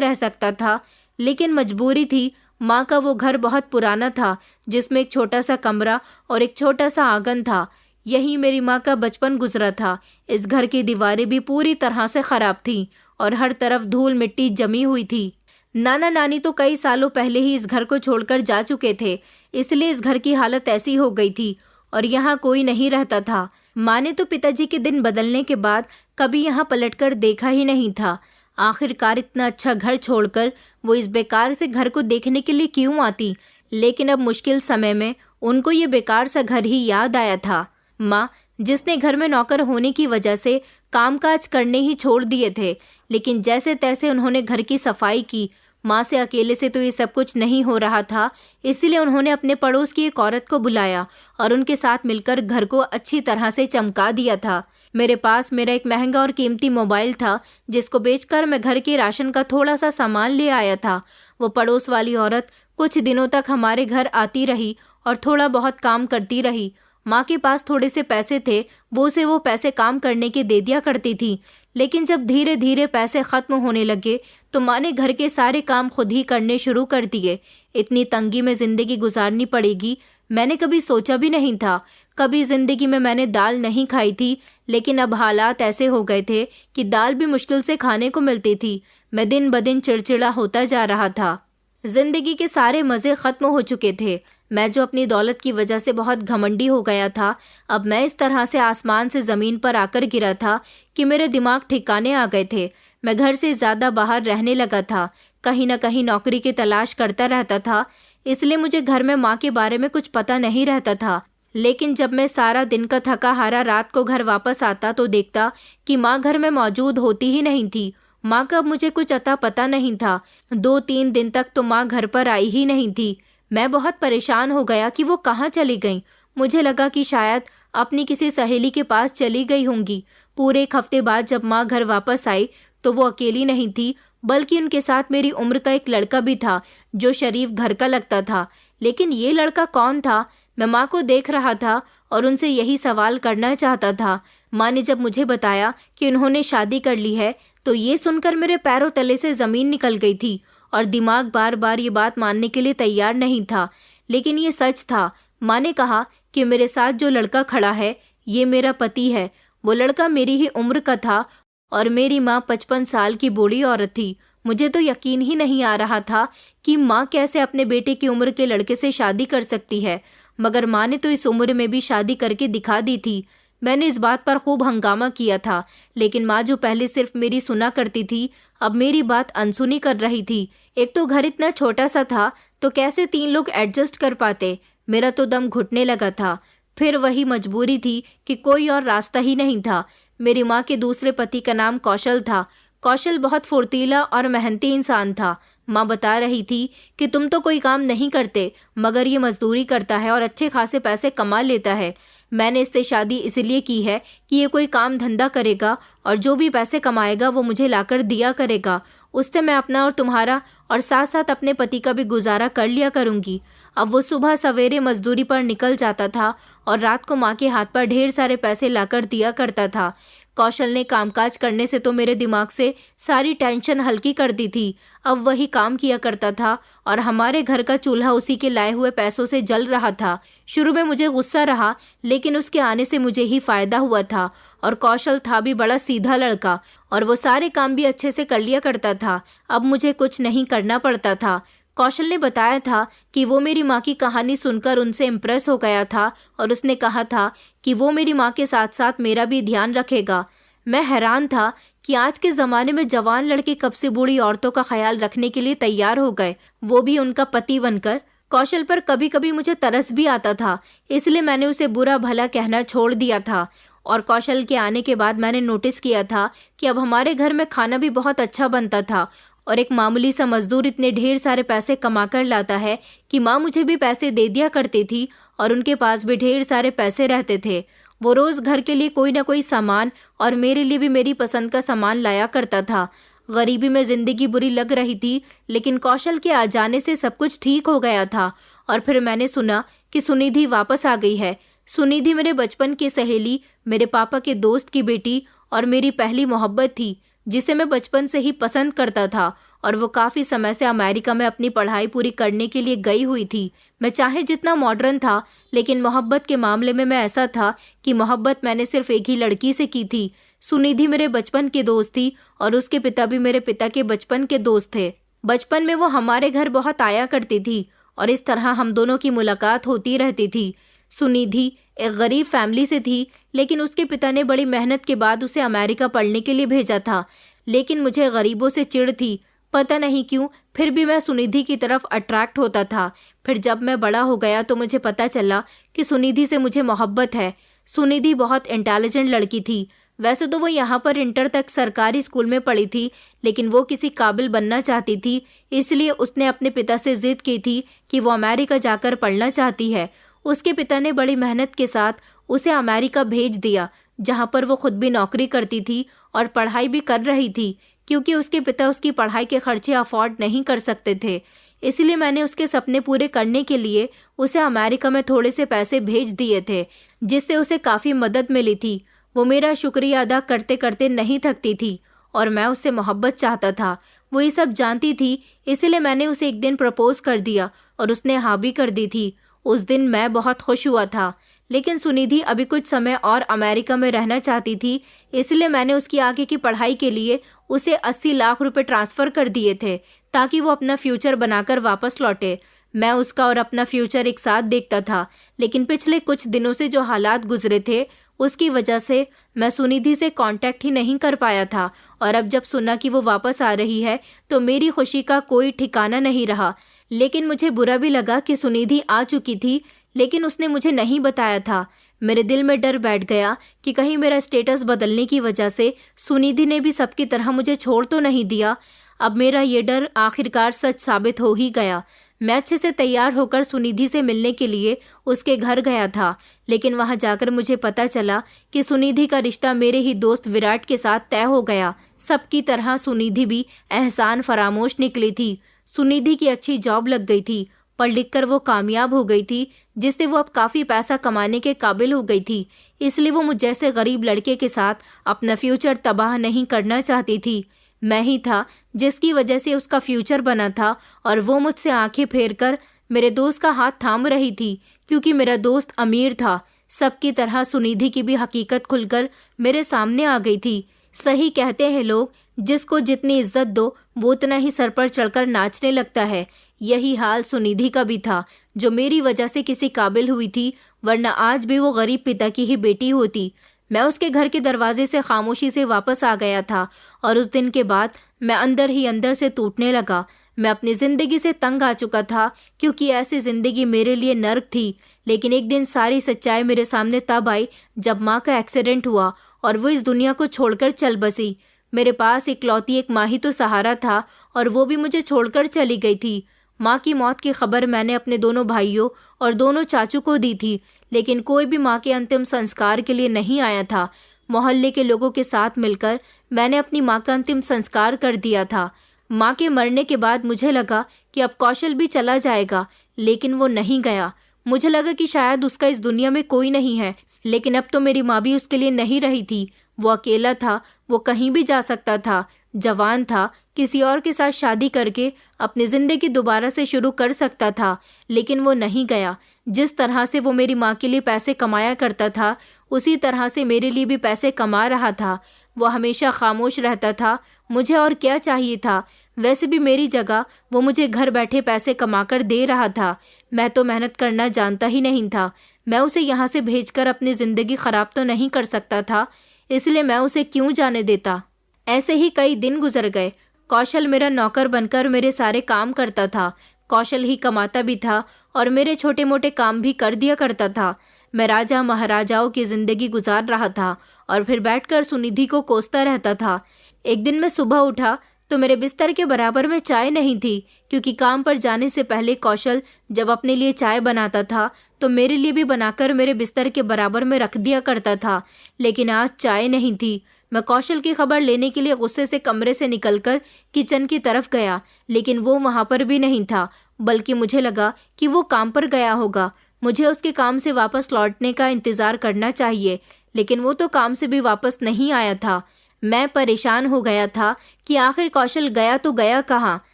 रह सकता था, लेकिन मजबूरी थी। माँ का वो घर बहुत पुराना था, जिसमें एक छोटा सा कमरा और एक छोटा सा आंगन था। यही मेरी माँ का बचपन गुजरा था। इस घर की दीवारें भी पूरी तरह से खराब थीं और हर तरफ धूल मिट्टी जमी हुई थी। नाना नानी तो कई सालों पहले ही इस घर को छोड़कर जा चुके थे, इसलिए इस घर की हालत ऐसी हो गई थी और यहाँ कोई नहीं रहता था। माँ ने तो पिताजी के दिन बदलने के बाद कभी यहाँ पलटकर देखा ही नहीं था। आखिरकार इतना अच्छा घर छोड़कर वो इस बेकार से घर को देखने के लिए क्यों आती। लेकिन अब मुश्किल समय में उनको ये बेकार सा घर ही याद आया था। माँ, जिसने घर में नौकर होने की वजह से कामकाज करने ही छोड़ दिए थे, लेकिन जैसे तैसे उन्होंने घर की सफाई की। माँ से अकेले से तो ये सब कुछ नहीं हो रहा था, इसलिए उन्होंने अपने पड़ोस की एक औरत को बुलाया और उनके साथ मिलकर घर को अच्छी तरह से चमका दिया था। मेरे पास मेरा एक महंगा और कीमती मोबाइल था, जिसको बेचकर मैं घर के राशन का थोड़ा सा सामान ले आया था। वो पड़ोस वाली औरत कुछ दिनों तक हमारे घर आती रही और थोड़ा बहुत काम करती रही। माँ के पास थोड़े से पैसे थे, वो पैसे काम करने के दे दिया करती थी। लेकिन जब धीरे धीरे पैसे खत्म होने लगे तो माँ ने घर के सारे काम खुद ही करने शुरू कर दिए। इतनी तंगी में जिंदगी गुजारनी पड़ेगी मैंने कभी सोचा भी नहीं था। कभी जिंदगी में मैंने दाल नहीं खाई थी, लेकिन अब हालात ऐसे हो गए थे कि दाल भी मुश्किल से खाने को मिलती थी। मैं दिन ब दिन चिड़चिड़ा होता जा रहा था। जिंदगी के सारे मजे खत्म हो चुके थे। मैं जो अपनी दौलत की वजह से बहुत घमंडी हो गया था, अब मैं इस तरह से आसमान से ज़मीन पर आकर गिरा था कि मेरे दिमाग ठिकाने आ गए थे। मैं घर से ज़्यादा बाहर रहने लगा था, कहीं ना कहीं नौकरी की तलाश करता रहता था। इसलिए मुझे घर में माँ के बारे में कुछ पता नहीं रहता था। लेकिन जब मैं सारा दिन का थका हारा रात को घर वापस आता तो देखता कि माँ घर में मौजूद होती ही नहीं थी। माँ का मुझे कुछ अता पता नहीं था। 2-3 दिन तक तो माँ घर पर आई ही नहीं थी। मैं बहुत परेशान हो गया कि वो कहाँ चली गईं। मुझे लगा कि शायद अपनी किसी सहेली के पास चली गई होंगी। पूरे एक हफ्ते बाद जब माँ घर वापस आई तो वो अकेली नहीं थी, बल्कि उनके साथ मेरी उम्र का एक लड़का भी था जो शरीफ घर का लगता था। लेकिन ये लड़का कौन था? मैं माँ को देख रहा था और उनसे यही सवाल करना चाहता था। माँ ने जब मुझे बताया कि उन्होंने शादी कर ली है तो ये सुनकर मेरे पैरों तले से ज़मीन निकल गई थी और दिमाग बार बार ये बात मानने के लिए तैयार नहीं था, लेकिन ये सच था। माँ ने कहा कि मेरे साथ जो लड़का खड़ा है ये मेरा पति है। वो लड़का मेरी ही उम्र का था और मेरी माँ 55 साल की बूढ़ी औरत थी। मुझे तो यकीन ही नहीं आ रहा था कि माँ कैसे अपने बेटे की उम्र के लड़के से शादी कर सकती है, मगर माँ ने तो इस उम्र में भी शादी करके दिखा दी थी। मैंने इस बात पर खूब हंगामा किया था, लेकिन माँ जो पहले सिर्फ मेरी सुना करती थी, अब मेरी बात अनसुनी कर रही थी। एक तो घर इतना छोटा सा था, तो कैसे 3 लोग एडजस्ट कर पाते। मेरा तो दम घुटने लगा था। फिर वही मजबूरी थी कि कोई और रास्ता ही नहीं था। मेरी माँ के दूसरे पति का नाम कौशल था। कौशल बहुत फुर्तीला और मेहनती इंसान था। माँ बता रही थी कि तुम तो कोई काम नहीं करते, मगर ये मजदूरी करता है और अच्छे खासे पैसे कमा लेता है। मैंने इससे शादी इसलिए की है कि ये कोई काम धंधा करेगा और जो भी पैसे कमाएगा वो मुझे लाकर दिया करेगा। उससे मैं अपना और तुम्हारा और साथ साथ अपने पति का भी गुजारा कर लिया करूंगी। अब वो सुबह सवेरे मजदूरी पर निकल जाता था और रात को माँ के हाथ पर ढेर सारे पैसे लाकर दिया करता था। कौशल ने कामकाज करने से तो मेरे दिमाग से सारी टेंशन हल्की कर दी थी। अब वही काम किया करता था और हमारे घर का चूल्हा उसी के लाए हुए पैसों से जल रहा था। शुरू में मुझे गुस्सा रहा, लेकिन उसके आने से मुझे ही फायदा हुआ था। और कौशल था भी बड़ा सीधा लड़का और वो सारे काम भी अच्छे से कर लिया करता था। अब मुझे कुछ नहीं करना पड़ता था। कौशल ने बताया था कि वो मेरी माँ की कहानी सुनकर उनसे इम्प्रेस हो गया था और उसने कहा था कि वो मेरी माँ के साथ साथ मेरा भी ध्यान रखेगा। मैं हैरान था कि आज के ज़माने में जवान लड़के कब से बूढ़ी औरतों का ख्याल रखने के लिए तैयार हो गए, वो भी उनका पति बनकर। कौशल पर कभी कभी मुझे तरस भी आता था, इसलिए मैंने उसे बुरा भला कहना छोड़ दिया था। और कौशल के आने के बाद मैंने नोटिस किया था कि अब हमारे घर में खाना भी बहुत अच्छा बनता था और एक मामूली सा मजदूर इतने ढेर सारे पैसे कमा कर लाता है कि माँ मुझे भी पैसे दे दिया करती थी और उनके पास भी ढेर सारे पैसे रहते थे। वो रोज़ घर के लिए कोई ना कोई सामान और मेरे लिए भी मेरी पसंद का सामान लाया करता था। गरीबी में ज़िंदगी बुरी लग रही थी, लेकिन कौशल के आ जाने से सब कुछ ठीक हो गया था। और फिर मैंने सुना कि सुनिधि वापस आ गई है। सुनिधि मेरे बचपन की सहेली, मेरे पापा के दोस्त की बेटी और मेरी पहली मोहब्बत थी, जिसे मैं बचपन से ही पसंद करता था। और वो काफ़ी समय से अमेरिका में अपनी पढ़ाई पूरी करने के लिए गई हुई थी। मैं चाहे जितना मॉडर्न था, लेकिन मोहब्बत के मामले में मैं ऐसा था कि मोहब्बत मैंने सिर्फ एक ही लड़की से की थी। सुनिधि मेरे बचपन की दोस्त थी और उसके पिता भी मेरे पिता के बचपन के दोस्त थे। बचपन में वो हमारे घर बहुत आया करती थी और इस तरह हम दोनों की मुलाकात होती रहती थी। सुनिधि एक गरीब फैमिली से थी, लेकिन उसके पिता ने बड़ी मेहनत के बाद उसे अमेरिका पढ़ने के लिए भेजा था। लेकिन मुझे गरीबों से चिढ़ थी, पता नहीं क्यों, फिर भी मैं सुनिधि की तरफ अट्रैक्ट होता था। फिर जब मैं बड़ा हो गया तो मुझे पता चला कि सुनिधि से मुझे मोहब्बत है। सुनिधि बहुत इंटेलिजेंट लड़की थी। वैसे तो वो यहाँ पर इंटर तक सरकारी स्कूल में पढ़ी थी, लेकिन वो किसी काबिल बनना चाहती थी, इसलिए उसने अपने पिता से जिद की थी कि वो अमेरिका जाकर पढ़ना चाहती है। उसके पिता ने बड़ी मेहनत के साथ उसे अमेरिका भेज दिया, जहाँ पर वो खुद भी नौकरी करती थी और पढ़ाई भी कर रही थी, क्योंकि उसके पिता उसकी पढ़ाई के खर्चे अफोर्ड नहीं कर सकते थे। इसलिए मैंने उसके सपने पूरे करने के लिए उसे अमेरिका में थोड़े से पैसे भेज दिए थे, जिससे उसे काफ़ी मदद मिली थी। वो मेरा शुक्रिया अदा करते करते नहीं थकती थी और मैं उससे मोहब्बत चाहता था। वो ये सब जानती थी, इसलिए मैंने उसे एक दिन प्रपोज कर दिया और उसने हाँ भी कर दी थी। उस दिन मैं बहुत खुश हुआ था। लेकिन सुनिधि अभी कुछ समय और अमेरिका में रहना चाहती थी, इसलिए मैंने उसकी आगे की पढ़ाई के लिए उसे 80 लाख रुपए ट्रांसफ़र कर दिए थे, ताकि वो अपना फ्यूचर बनाकर वापस लौटे। मैं उसका और अपना फ्यूचर एक साथ देखता था, लेकिन पिछले कुछ दिनों से जो हालात गुजरे थे, उसकी वजह से मैं सुनिधि से कांटेक्ट ही नहीं कर पाया था। और अब जब सुना कि वो वापस आ रही है, तो मेरी खुशी का कोई ठिकाना नहीं रहा। लेकिन मुझे बुरा भी लगा कि सुनिधि आ चुकी थी, लेकिन उसने मुझे नहीं बताया था। मेरे दिल में डर बैठ गया कि कहीं मेरा स्टेटस बदलने की वजह से सुनिधि ने भी सबकी तरह मुझे छोड़ तो नहीं दिया। अब मेरा ये डर आखिरकार सच साबित हो ही गया। मैं अच्छे से तैयार होकर सुनिधि से मिलने के लिए उसके घर गया था, लेकिन वहां जाकर मुझे पता चला कि सुनिधि का रिश्ता मेरे ही दोस्त विराट के साथ तय हो गया। सबकी तरह सुनिधि भी एहसान फरामोश निकली थी। सुनिधि की अच्छी जॉब लग गई थी, पढ़ लिख कर वो कामयाब हो गई थी, जिससे वो अब काफ़ी पैसा कमाने के काबिल हो गई थी। इसलिए वो मुझ जैसे गरीब लड़के के साथ अपना फ्यूचर तबाह नहीं करना चाहती थी। मैं ही था जिसकी वजह से उसका फ्यूचर बना था, और वो मुझसे आंखें फेर कर मेरे दोस्त का हाथ थाम रही थी, क्योंकि मेरा दोस्त अमीर था। सबकी तरह सुनिधि की भी हकीकत खुलकर मेरे सामने आ गई थी। सही कहते हैं लोग, जिसको जितनी इज्जत दो वो उतना ही सर पर चढ़कर नाचने लगता है। यही हाल सुनिधि का भी था, जो मेरी वजह से किसी काबिल हुई थी, वरना आज भी वो गरीब पिता की ही बेटी होती। मैं उसके घर के दरवाजे से खामोशी से वापस आ गया था और उस दिन के बाद मैं अंदर ही अंदर से टूटने लगा। मैं अपनी ज़िंदगी से तंग आ चुका था, क्योंकि ऐसी ज़िंदगी मेरे लिए नर्क थी। लेकिन एक दिन सारी सच्चाई मेरे सामने तब आई जब माँ का एक्सीडेंट हुआ और वो इस दुनिया को छोड़कर चल बसी। मेरे पास इकलौती एक माँ ही तो सहारा था, और वो भी मुझे छोड़कर चली गई थी। माँ की मौत की खबर मैंने अपने दोनों भाइयों और दोनों चाचू को दी थी, लेकिन कोई भी माँ के अंतिम संस्कार के लिए नहीं आया था। मोहल्ले के लोगों के साथ मिलकर मैंने अपनी माँ का अंतिम संस्कार कर दिया था। माँ के मरने के बाद मुझे लगा कि अब कौशल भी चला जाएगा, लेकिन वो नहीं गया। मुझे लगा कि शायद उसका इस दुनिया में कोई नहीं है, लेकिन अब तो मेरी माँ भी उसके लिए नहीं रही थी। वो अकेला था, वो कहीं भी जा सकता था, जवान था, किसी और के साथ शादी करके अपनी ज़िंदगी दोबारा से शुरू कर सकता था, लेकिन वो नहीं गया। जिस तरह से वो मेरी माँ के लिए पैसे कमाया करता था, उसी तरह से मेरे लिए भी पैसे कमा रहा था। वो हमेशा खामोश रहता था। मुझे और क्या चाहिए था? वैसे भी मेरी जगह वो मुझे घर बैठे पैसे कमाकर दे रहा था। मैं तो मेहनत करना जानता ही नहीं था। मैं उसे यहाँ से भेजकर अपनी ज़िंदगी ख़राब तो नहीं कर सकता था, इसलिए मैं उसे क्यों जाने देता। ऐसे ही कई दिन गुजर गए। कौशल मेरा नौकर बनकर मेरे सारे काम करता था। कौशल ही कमाता भी था और मेरे छोटे मोटे काम भी कर दिया करता था। मैं राजा महाराजाओं की ज़िंदगी गुजार रहा था और फिर बैठकर सुनिधि को कोसता रहता था। एक दिन मैं सुबह उठा तो मेरे बिस्तर के बराबर में चाय नहीं थी, क्योंकि काम पर जाने से पहले कौशल जब अपने लिए चाय बनाता था तो मेरे लिए भी बनाकर मेरे बिस्तर के बराबर में रख दिया करता था। लेकिन आज चाय नहीं थी। मैं कौशल की खबर लेने के लिए गुस्से से कमरे से निकलकर किचन की तरफ गया, लेकिन वो वहाँ पर भी नहीं था, बल्कि मुझे लगा कि वो काम पर गया होगा। मुझे उसके काम से वापस लौटने का इंतज़ार करना चाहिए, लेकिन वो तो काम से भी वापस नहीं आया था। मैं परेशान हो गया था कि आखिर कौशल गया तो गया कहाँ।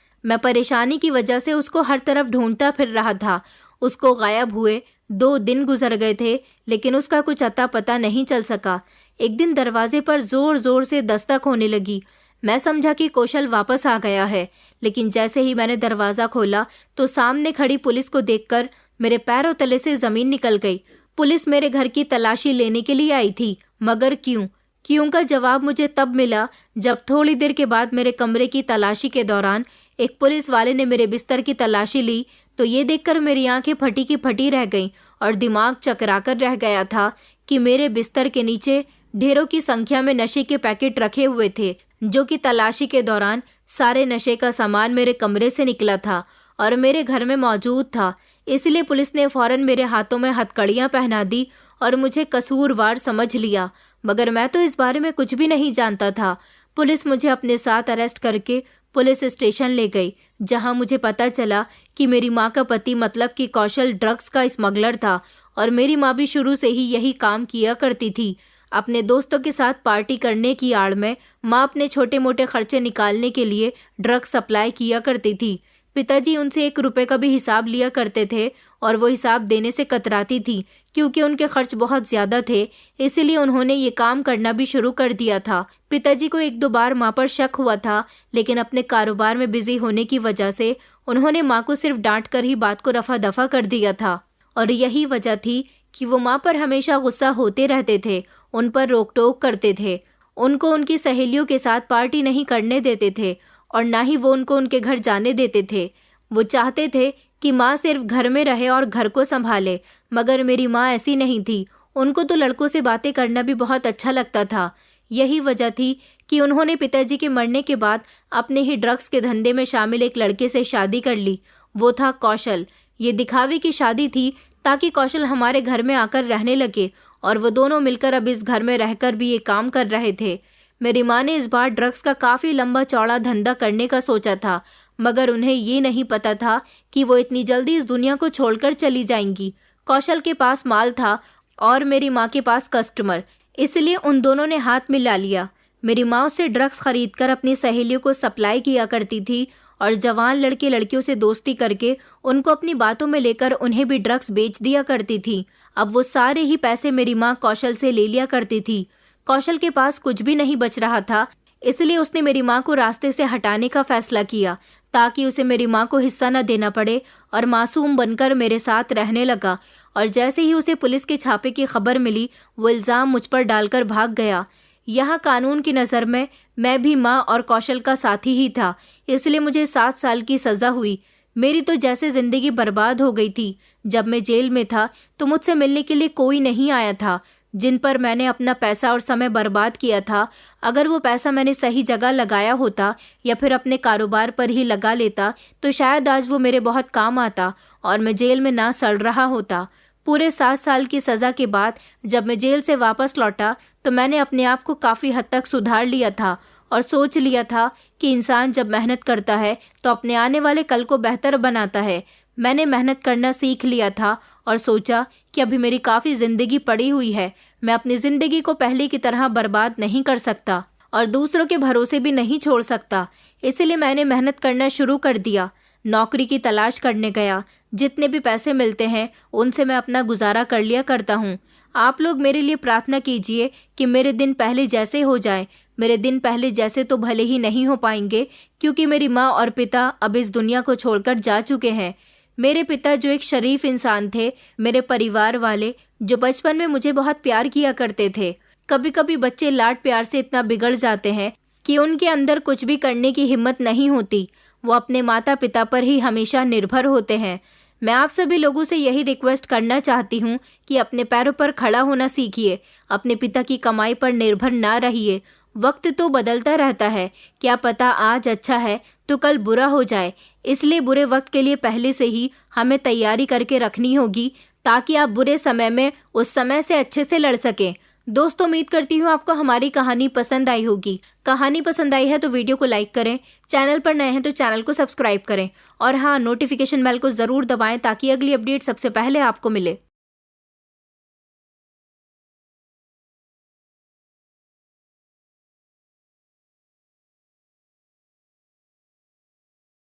मैं परेशानी की वजह से उसको हर तरफ ढूंढता फिर रहा था। उसको गायब हुए 2 दिन गुजर गए थे, लेकिन उसका कुछ अता पता नहीं चल सका। एक दिन दरवाजे पर जोर जोर से दस्तक होने लगी। मैं समझा कि कौशल वापस आ गया है, लेकिन जैसे ही मैंने दरवाज़ा खोला तो सामने खड़ी पुलिस को देखकर मेरे पैरों तले से ज़मीन निकल गई। पुलिस मेरे घर की तलाशी लेने के लिए आई थी, मगर क्यों? क्यों का जवाब मुझे तब मिला जब थोड़ी देर के बाद मेरे कमरे की तलाशी के दौरान एक पुलिस वाले ने मेरे बिस्तर की तलाशी ली। तो ये देखकर मेरी आंखें फटी की फटी रह गईं और दिमाग चकराकर रह गया था कि मेरे बिस्तर के नीचे ढेरों की संख्या में नशे के पैकेट रखे हुए थे, जो कि तलाशी के दौरान सारे नशे का सामान मेरे कमरे से निकला था और मेरे घर में मौजूद था। इसलिए पुलिस ने फौरन मेरे हाथों में हथकड़ियां पहना दी और मुझे कसूरवार समझ लिया, मगर मैं तो इस बारे में कुछ भी नहीं जानता था। पुलिस मुझे अपने साथ अरेस्ट करके पुलिस स्टेशन ले गई, जहां मुझे पता चला कि मेरी माँ का पति मतलब कि कौशल ड्रग्स का स्मगलर था और मेरी माँ भी शुरू से ही यही काम किया करती थी। अपने दोस्तों के साथ पार्टी करने की आड़ में माँ अपने छोटे मोटे खर्चे निकालने के लिए ड्रग्स सप्लाई किया करती थी। पिताजी उनसे 1 रुपए का भी हिसाब लिया करते थे और वो हिसाब देने से कतराती थी, क्योंकि उनके खर्च बहुत ज़्यादा थे। इसीलिए उन्होंने ये काम करना भी शुरू कर दिया था। पिताजी को 1-2 बार माँ पर शक हुआ था, लेकिन अपने कारोबार में बिजी होने की वजह से उन्होंने माँ को सिर्फ डांट कर ही बात को रफा दफा कर दिया था। और यही वजह थी कि वो माँ पर हमेशा गुस्सा होते रहते थे, उन पर रोक टोक करते थे, उनको उनकी सहेलियों के साथ पार्टी नहीं करने देते थे और ना ही वो उनको उनके घर जाने देते थे। वो चाहते थे कि माँ सिर्फ घर में रहे और घर को संभाले, मगर मेरी माँ ऐसी नहीं थी। उनको तो लड़कों से बातें करना भी बहुत अच्छा लगता था। यही वजह थी कि उन्होंने पिताजी के मरने के बाद अपने ही ड्रग्स के धंधे में शामिल एक लड़के से शादी कर ली। वो था कौशल। ये दिखावे की शादी थी ताकि कौशल हमारे घर में आकर रहने लगे, और वो दोनों मिलकर अब इस घर में रहकर भी ये काम कर रहे थे। मेरी माँ ने इस बार ड्रग्स का काफ़ी लंबा चौड़ा धंधा करने का सोचा था, मगर उन्हें ये नहीं पता था कि वो इतनी जल्दी इस दुनिया को छोड़कर चली जाएंगी। कौशल के पास माल था और मेरी माँ के पास कस्टमर, इसलिए उन दोनों ने हाथ मिला लिया। मेरी माँ उससे ड्रग्स खरीदकर अपनी सहेलियों को सप्लाई किया करती थी और जवान लड़के लड़कियों से दोस्ती करके उनको अपनी बातों में लेकर उन्हें भी ड्रग्स बेच दिया करती थी। अब वो सारे ही पैसे मेरी माँ कौशल से ले लिया करती थी। कौशल के पास कुछ भी नहीं बच रहा था, इसलिए उसने मेरी माँ को रास्ते से हटाने का फैसला किया ताकि उसे मेरी माँ को हिस्सा न देना पड़े, और मासूम बनकर मेरे साथ रहने लगा। और जैसे ही उसे पुलिस के छापे की खबर मिली, वो इल्ज़ाम मुझ पर डालकर भाग गया। यहाँ कानून की नज़र में मैं भी माँ और कौशल का साथी ही था, इसलिए मुझे 7 साल की सज़ा हुई। मेरी तो जैसे ज़िंदगी बर्बाद हो गई थी। जब मैं जेल में था तो मुझसे मिलने के लिए कोई नहीं आया था। जिन पर मैंने अपना पैसा और समय बर्बाद किया था, अगर वो पैसा मैंने सही जगह लगाया होता या फिर अपने कारोबार पर ही लगा लेता तो शायद आज वो मेरे बहुत काम आता और मैं जेल में ना सड़ रहा होता। पूरे 7 साल की सज़ा के बाद जब मैं जेल से वापस लौटा तो मैंने अपने आप को काफ़ी हद तक सुधार लिया था और सोच लिया था कि इंसान जब मेहनत करता है तो अपने आने वाले कल को बेहतर बनाता है। मैंने मेहनत करना सीख लिया था और सोचा कि अभी मेरी काफ़ी ज़िंदगी पड़ी हुई है। मैं अपनी ज़िंदगी को पहले की तरह बर्बाद नहीं कर सकता और दूसरों के भरोसे भी नहीं छोड़ सकता। इसलिए मैंने मेहनत करना शुरू कर दिया। नौकरी की तलाश करने गया। जितने भी पैसे मिलते हैं उनसे मैं अपना गुजारा कर लिया करता हूँ। आप लोग मेरे लिए प्रार्थना कीजिए कि मेरे दिन पहले जैसे हो जाए। मेरे दिन पहले जैसे तो भले ही नहीं हो पाएंगे, क्योंकि मेरी माँ और पिता अब इस दुनिया को छोड़कर जा चुके हैं। मेरे पिता जो एक शरीफ इंसान थे, मेरे परिवार वाले जो बचपन में मुझे बहुत प्यार किया करते थे। कभी कभी बच्चे लाड प्यार से इतना बिगड़ जाते हैं कि उनके अंदर कुछ भी करने की हिम्मत नहीं होती। वो अपने माता पिता पर ही हमेशा निर्भर होते हैं। मैं आप सभी लोगों से यही रिक्वेस्ट करना चाहती हूँ कि अपने पैरों पर खड़ा होना सीखिए। अपने पिता की कमाई पर निर्भर ना रहिए। वक्त तो बदलता रहता है, क्या पता आज अच्छा है तो कल बुरा हो जाए। इसलिए बुरे वक्त के लिए पहले से ही हमें तैयारी करके रखनी होगी ताकि आप बुरे समय में उस समय से अच्छे से लड़ सकें। दोस्तों, उम्मीद करती हूँ आपको हमारी कहानी पसंद आई होगी। कहानी पसंद आई है तो वीडियो को लाइक करें, चैनल पर नए हैं तो चैनल को सब्सक्राइब करें और हाँ, नोटिफिकेशन बेल को ज़रूर दबाएं ताकि अगली अपडेट सबसे पहले आपको मिले।